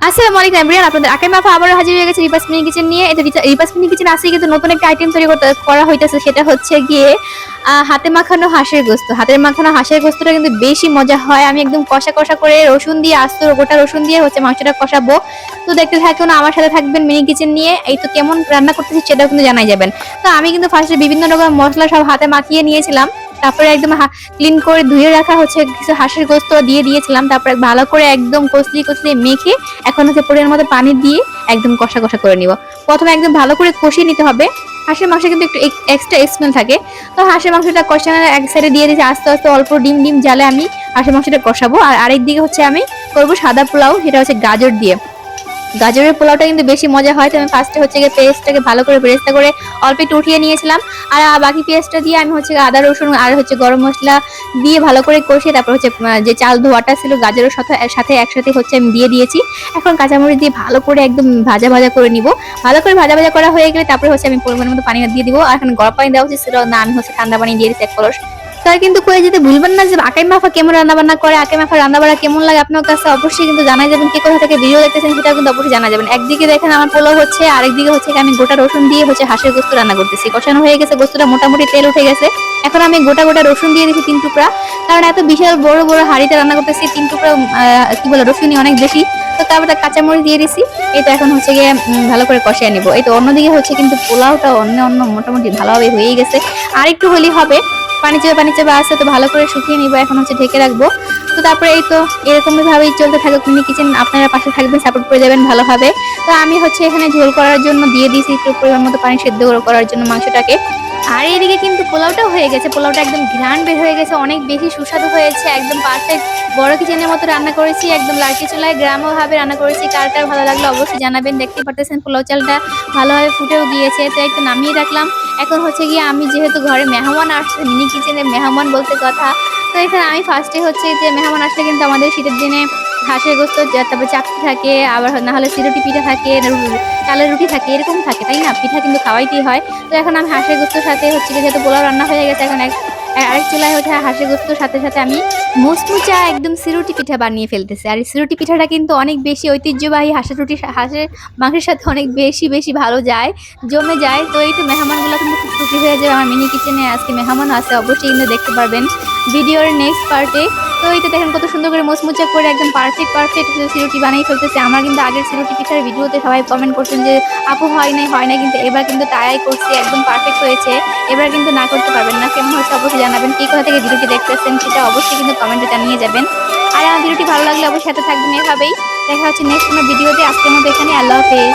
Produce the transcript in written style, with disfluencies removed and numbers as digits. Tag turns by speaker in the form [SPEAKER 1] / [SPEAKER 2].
[SPEAKER 1] আসসালামু আলাইকুম এভরিওয়ান, আপনাদের আকাই মাফা আবারও হাজির হয়ে গেছে রিপাস মিনি কিচেন নিয়ে। এটা রিপাস মিনি কিচেন আসছে কিন্তু নতুন একটা আইটেম তৈরি করা হইতেছে, সেটা হচ্ছে গিয়ে হাতে মাখানো হাঁসের গোস্ত। হাতের মাখানো হাঁসের গোস্তটা কিন্তু বেশি মজা হয়। আমি একদম কষা কষা করে রসুন দিয়ে, আস্ত গোটা রসুন দিয়ে হচ্ছে মাংসটা কষাবো। তো দেখতে থাকুন, আমার সাথে থাকবেন মিনি কিচেন নিয়ে। এই তো কেমন রান্না করতেছি সেটাও কিন্তু জানাই যাবেন। তো আমি কিন্তু ফার্স্টে বিভিন্ন রকম মশলা সব হাতে মাখিয়ে নিয়েছিলাম। তারপরে একদম ক্লিন করে ধুয়ে রাখা হচ্ছে কিছু হাঁসের গোস্ত দিয়ে দিয়েছিলাম। তারপরে ভালো করে একদম কচলি কচলি মেখে এখন হচ্ছে পরিমাণ মতো পানি দিয়ে একদম কষা কষা করে নিব। প্রথমে একদম ভালো করে কষিয়ে নিতে হবে। হাঁসের মাংস কিন্তু একটু এক্সট্রা স্মেল থাকে। তো হাঁসের মাংসটা কষানোর এক সাইডে দিয়ে দিয়েছি, আস্তে আস্তে অল্প ডিম ডিম জালে আমি হাঁসের মাংসটা কষাবো। আর আরেক দিকে হচ্ছে আমি করবো সাদা পোলাও, সেটা হচ্ছে গাজর দিয়ে। গাজরের পোলাওটা কিন্তু বেশি মজা হয়। তো আমি ফার্স্টে হচ্ছে গিয়ে পেস্টটাকে ভালো করে বেরেস্তা করে অল্প একটু উঠিয়ে নিয়েছিলাম। আর বাকি পেস্টটা দিয়ে আমি হচ্ছে আদা রসুন আর হচ্ছে গরম মশলা দিয়ে ভালো করে কষিয়ে তারপর হচ্ছে যে চাল ধোয়াটা ছিল গাজরের সাথে একসাথে হচ্ছে আমি দিয়ে দিয়েছি। এখন কাঁচামরিচ দিয়ে ভালো করে একদম ভাজা ভাজা করে নিব। ভালো করে ভাজা ভাজা করা হয়ে গেলে তারপরে হচ্ছে আমি পরিমাণ মতো পানি দিয়ে দিব। আর এখন গরম পানি দেওয়া উচিত ছিল না, আমি হচ্ছে ঠান্ডা পানি দিয়ে দিচ্ছি 1 কলস। তাই কিন্তু কয়ে যেতে ভুলবেন না যে আকাই মাফা কেমন রান্না বান্না করে, আকাই মাফা রান্না বান্না কেমন লাগে আপনার কাছে অবশ্যই কিন্তু জানাই যাবেন। কে কোথা থেকে ভিডিও দেখতেছেন সেটা কিন্তু অবশ্যই জানা যাবেন। একদিকে দেখেন আমার পোলাও হচ্ছে, আরেকদিকে হচ্ছে আমি গোটা রসুন দিয়ে হচ্ছে হাঁসের গোস্ত রান্না করতেছি। কষানো হয়ে গেছে, গোস্তটা মোটামুটি তেল উঠে গেছে। এখন আমি গোটা গোটা রসুন দিয়ে দিচ্ছি 3 টুকরা, কারণ এত বিশাল বড় বড় হাঁড়িতে রান্না করতেছি 3 টুকরা কি বলে রসুনই অনেক বেশি। তো তারপরে কাঁচামরিচ দিয়ে দিছি। এই তো এখন হচ্ছে গিয়ে ভালো করে কষিয়ে নিব। এই তো অন্যদিকে হচ্ছে কিন্তু পোলাওটা অন্য মোটামুটি ভালোভাবে হয়ে গেছে, আর একটু হলেই হবে। পানি চাপা আছে, তো ভালো করে শুকিয়ে নিব। এখন হচ্ছে ঢেকে রাখবো। তো তারপরে এই তো এরকম ভাবেই চলতে থাকুক মিনি কিচেন, আপনারা পাশে থাকবেন, সাপোর্ট করে যাবেন ভালোভাবে। তো আমি হচ্ছে এখানে ঝোল করার জন্য দিয়ে দিয়েছি একটু পরিমাণ মতো পানি, সেদ্ধ করার জন্য মাংসটাকে। আর এদিকে কিন্তু পোলাওটাও হয়ে গেছে। পোলাওটা একদম ঘ্রাণ বের হয়ে গেছে, অনেক বেশি সুস্বাদু হয়েছে, একদম পারফেক্ট বড় কিচেনের মতো রান্না করেছি, একদম লার্কি চুলায় গ্রাম্য ভাবে রান্না করেছি। কার কার ভালো লাগলো অবশ্যই জানাবেন। দেখতে পারতেছেন পোলাও চালটা ভালোভাবে ফুটেও গিয়েছে, তো একটু নামিয়ে রাখলাম। এখন হচ্ছে গিয়ে আমি যেহেতু ঘরে মেহমান আসছে, মিনি কিচেনে মেহমান বলতে কথা, তো এখানে আমি ফার্স্টে হচ্ছে যে মেহমান আসলে কিন্তু আমাদের শীতের দিনে হাঁসের গোস্ত, তারপরে চাপটি থাকে, আবার না হলে চিরুটি পিঠা থাকে, চালের রুটি থাকে, এরকম থাকে তাই না, পিঠা কিন্তু খাওয়াইতেই হয়। তো এখন আমি হাঁসের গোস্তের সাথে হচ্ছে যেহেতু পোলাও রান্না হয়ে গেছে, এখন আরেক চুলায় হচ্ছে হাঁসের গোস্তের সাথে সাথে আমি মুচমুচা একদম সিরুটি পিঠা বানিয়ে ফেলতেছি। আর এই সিরুটি পিঠাটা কিন্তু অনেক বেশি ঐতিহ্যবাহী, হাঁসের মাংসের সাথে অনেক বেশি বেশি ভালো যায়, জমে যায়। তো এই তো মেহমানগুলো কিন্তু খুব খুশি হয়ে যাবে। আমার মিনি কিচেনে আজকে মেহমান আছে, অবশ্যই কিন্তু দেখতে পারবেন ভিডিওর নেক্সট পার্টে। তো এই তো দেখেন কত সুন্দর করে মুচমুচা করে একদম পারফেক্ট সিরুটি বানিয়ে ফেলতেছে। আমার কিন্তু আগের সিরুটি পিঠার ভিডিওতে সবাই কমেন্ট করছেন যে আপু হয় নাই, কিন্তু এবার কিন্তু তাই করছি, একদম পারফেক্ট হয়েছে। এবার কিন্তু না করতে পারবেন না। কেমন হচ্ছে অবশ্যই জানাবেন। কে কোথা থেকে ভিডিওটি দেখতেছেন সেটা অবশ্যই কিন্তু কমেন্টে জানিয়ে যাবেন। আর আমার ভিডিওটি ভালো লাগলে অবশ্যই সাথে থাকবেন এভাবেই। দেখা হচ্ছে নেক্সট কোনো ভিডিওতে। আজকের মতো এখানে, আল্লাহ হাফেজ।